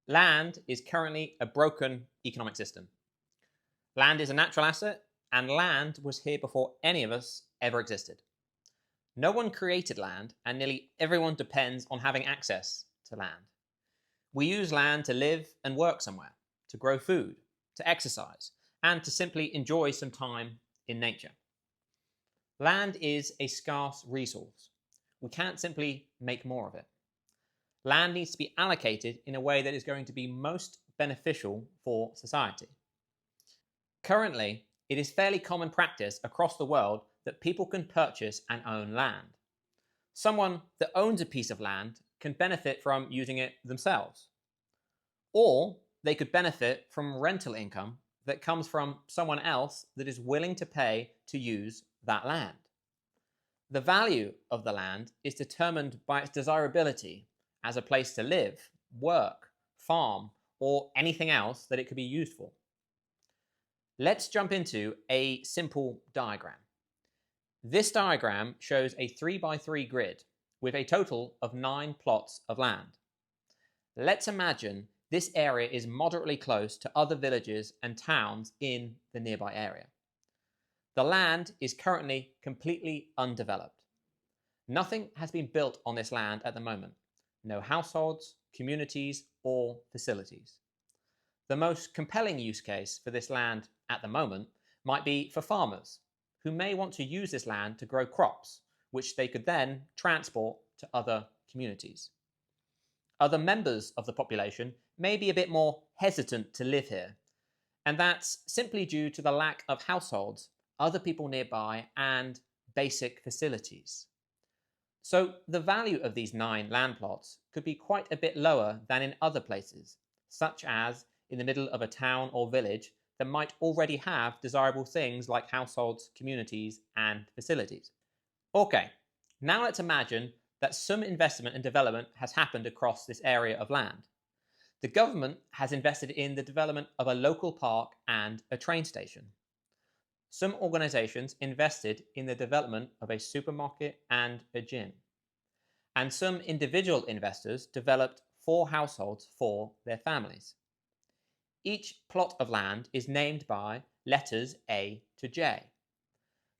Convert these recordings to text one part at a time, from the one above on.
Land is currently a broken economic system. Land is a natural asset, and land was here before any of us ever existed. No one created land, and nearly everyone depends on having access to land. We use land to live and work somewhere, to grow food, to exercise, and to simply enjoy some time in nature. Land is a scarce resource. We can't simply make more of it. Land needs to be allocated in a way that is going to be most beneficial for society. Currently, it is fairly common practice across the world that people can purchase and own land. Someone that owns a piece of land can benefit from using it themselves. Or they could benefit from rental income that comes from someone else that is willing to pay to use that land. The value of the land is determined by its desirability as a place to live, work, farm, or anything else that it could be used for. Let's jump into a simple diagram. This diagram shows a 3x3 grid with a total of 9 plots of land. Let's imagine this area is moderately close to other villages and towns in the nearby area. The land is currently completely undeveloped. Nothing has been built on this land at the moment. No households, communities, or facilities. The most compelling use case for this land at the moment might be for farmers who may want to use this land to grow crops, which they could then transport to other communities. Other members of the population may be a bit more hesitant to live here, and that's simply due to the lack of households, other people nearby, and basic facilities. So the value of these 9 land plots could be quite a bit lower than in other places, such as in the middle of a town or village that might already have desirable things like households, communities, and facilities. Okay, now let's imagine that some investment and development has happened across this area of land. The government has invested in the development of a local park and a train station. Some organizations invested in the development of a supermarket and a gym. And some individual investors developed 4 households for their families. Each plot of land is named by letters A to J.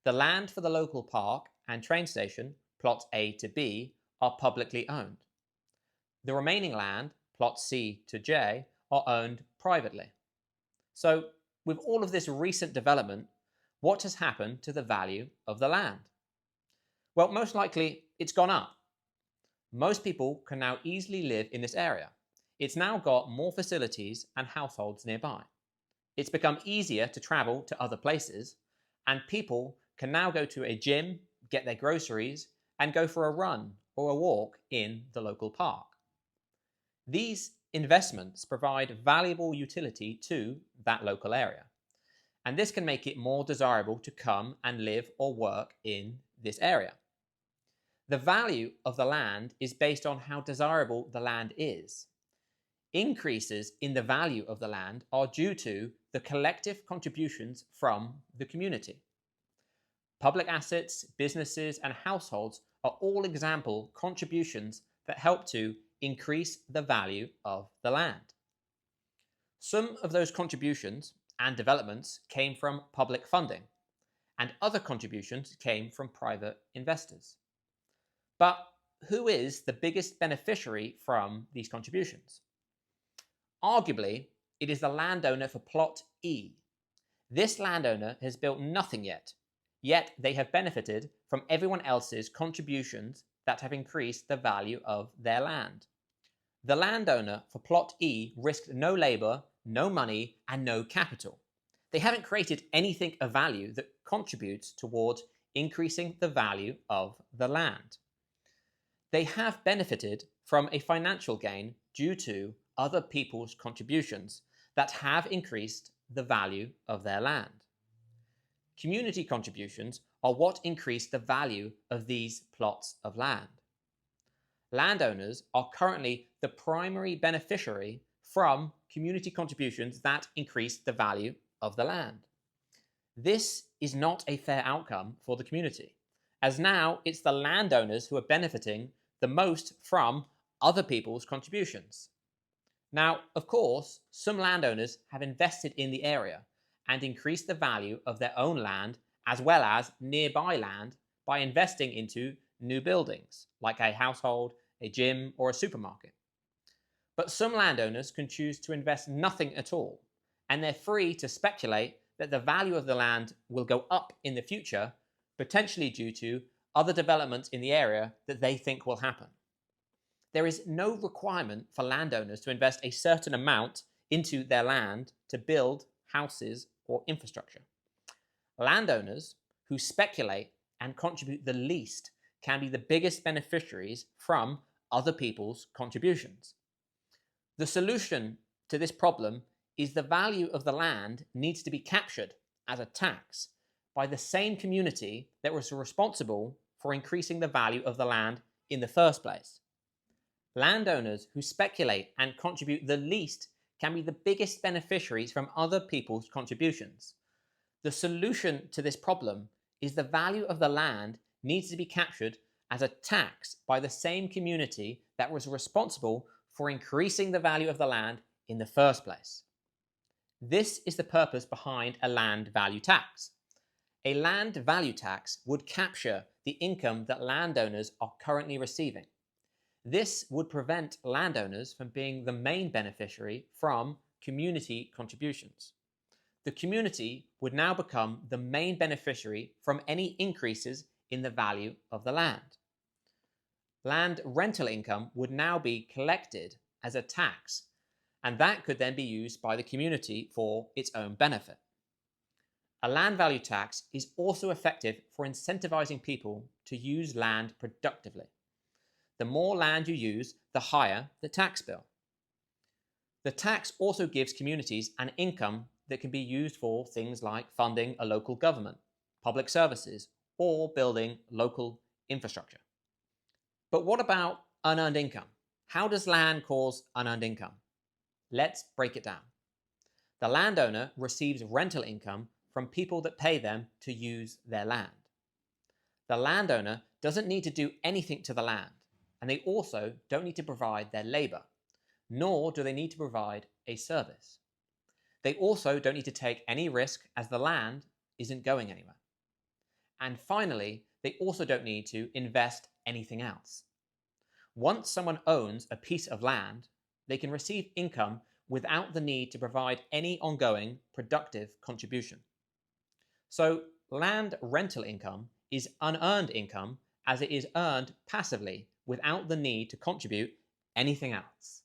The land for the local park and train station, plots A to B, are publicly owned. The remaining land, plots C to J, are owned privately. So, with all of this recent development, what has happened to the value of the land? Well, most likely it's gone up. Most people can now easily live in this area. It's now got more facilities and households nearby. It's become easier to travel to other places, and people can now go to a gym, get their groceries, and go for a run or a walk in the local park. These investments provide valuable utility to that local area, and this can make it more desirable to come and live or work in this area. The value of the land is based on how desirable the land is. Increases in the value of the land are due to the collective contributions from the community. Public assets, businesses, and households are all example contributions that help to increase the value of the land. Some of those contributions and developments came from public funding, and other contributions came from private investors. But who is the biggest beneficiary from these contributions? Arguably, it is the landowner for plot E. This landowner has built nothing yet they have benefited from everyone else's contributions that have increased the value of their land. The landowner for plot E risked no labor, no money, and no capital. They haven't created anything of value that contributes towards increasing the value of the land. They have benefited from a financial gain due to other people's contributions that have increased the value of their land. Community contributions are what increase the value of these plots of land. Landowners are currently the primary beneficiary from community contributions that increase the value of the land. This is not a fair outcome for the community, as now it's the landowners who are benefiting the most from other people's contributions. Now, of course, some landowners have invested in the area and increased the value of their own land as well as nearby land by investing into new buildings like a household, a gym, or a supermarket. But some landowners can choose to invest nothing at all, and they're free to speculate that the value of the land will go up in the future, potentially due to other developments in the area that they think will happen. There is no requirement for landowners to invest a certain amount into their land to build houses or infrastructure. Landowners who speculate and contribute the least can be the biggest beneficiaries from other people's contributions. The solution to this problem is the value of the land needs to be captured as a tax by the same community that was responsible for increasing the value of the land in the first place. Landowners who speculate and contribute the least can be the biggest beneficiaries from other people's contributions. The solution to this problem is the value of the land needs to be captured as a tax by the same community that was responsible for increasing the value of the land in the first place. This is the purpose behind a land value tax. A land value tax would capture the income that landowners are currently receiving. This would prevent landowners from being the main beneficiary from community contributions. The community would now become the main beneficiary from any increases in the value of the land. Land rental income would now be collected as a tax, and that could then be used by the community for its own benefit. A land value tax is also effective for incentivizing people to use land productively. The more land you use, the higher the tax bill. The tax also gives communities an income that can be used for things like funding a local government, public services, or building local infrastructure. But what about unearned income? How does land cause unearned income? Let's break it down. The landowner receives rental income from people that pay them to use their land. The landowner doesn't need to do anything to the land, and they also don't need to provide their labor, nor do they need to provide a service. They also don't need to take any risk as the land isn't going anywhere. And finally, they also don't need to invest anything else. Once someone owns a piece of land, they can receive income without the need to provide any ongoing productive contribution. So, land rental income is unearned income as it is earned passively without the need to contribute anything else.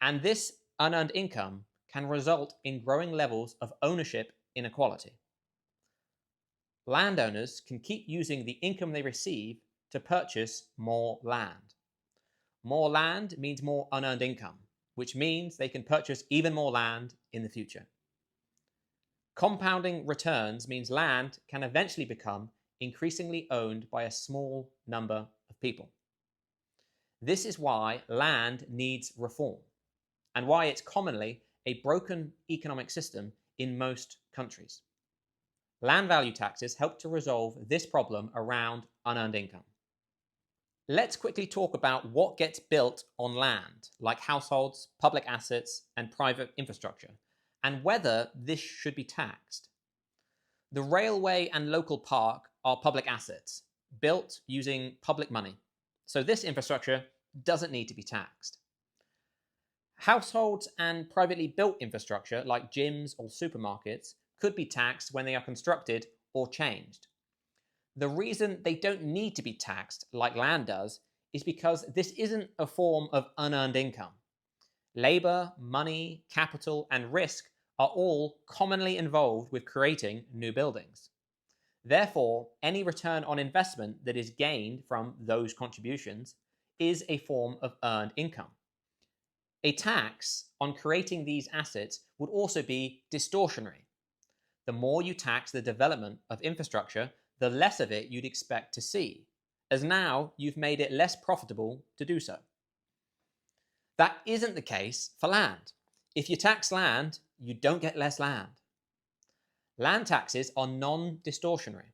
And this unearned income can result in growing levels of ownership inequality. Landowners can keep using the income they receive to purchase more land. More land means more unearned income, which means they can purchase even more land in the future. Compounding returns means land can eventually become increasingly owned by a small number of people. This is why land needs reform, and why it's commonly a broken economic system in most countries. Land value taxes help to resolve this problem around unearned income. Let's quickly talk about what gets built on land, like households, public assets, and private infrastructure, and whether this should be taxed. The railway and local park are public assets, built using public money, so this infrastructure doesn't need to be taxed. Households and privately built infrastructure, like gyms or supermarkets, could be taxed when they are constructed or changed. The reason they don't need to be taxed like land does is because this isn't a form of unearned income. Labor, money, capital, and risk are all commonly involved with creating new buildings. Therefore, any return on investment that is gained from those contributions is a form of earned income. A tax on creating these assets would also be distortionary. The more you tax the development of infrastructure, the less of it you'd expect to see, as now you've made it less profitable to do so. That isn't the case for land. If you tax land, you don't get less land. Land taxes are non-distortionary.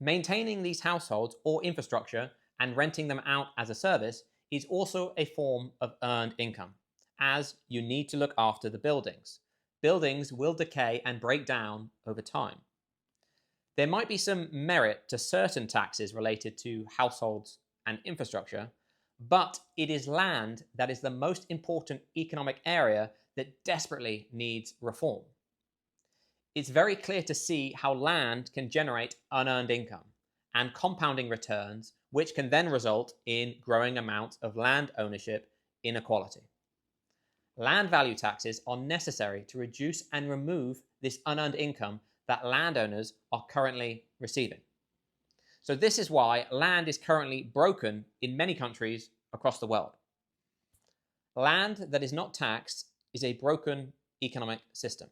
Maintaining these households or infrastructure and renting them out as a service is also a form of earned income. as you need to look after the buildings. Buildings will decay and break down over time. There might be some merit to certain taxes related to households and infrastructure, but it is land that is the most important economic area that desperately needs reform. It's very clear to see how land can generate unearned income and compounding returns, which can then result in growing amounts of land ownership inequality. Land value taxes are necessary to reduce and remove this unearned income that landowners are currently receiving. So this is why land is currently broken in many countries across the world. Land that is not taxed is a broken economic system.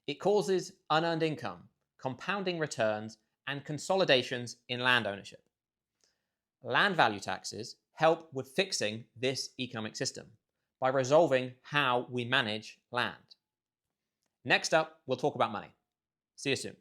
It causes unearned income, compounding returns, and consolidations in land ownership. Land value taxes help with fixing this economic system by resolving how we manage land. Next up, we'll talk about money. See you soon.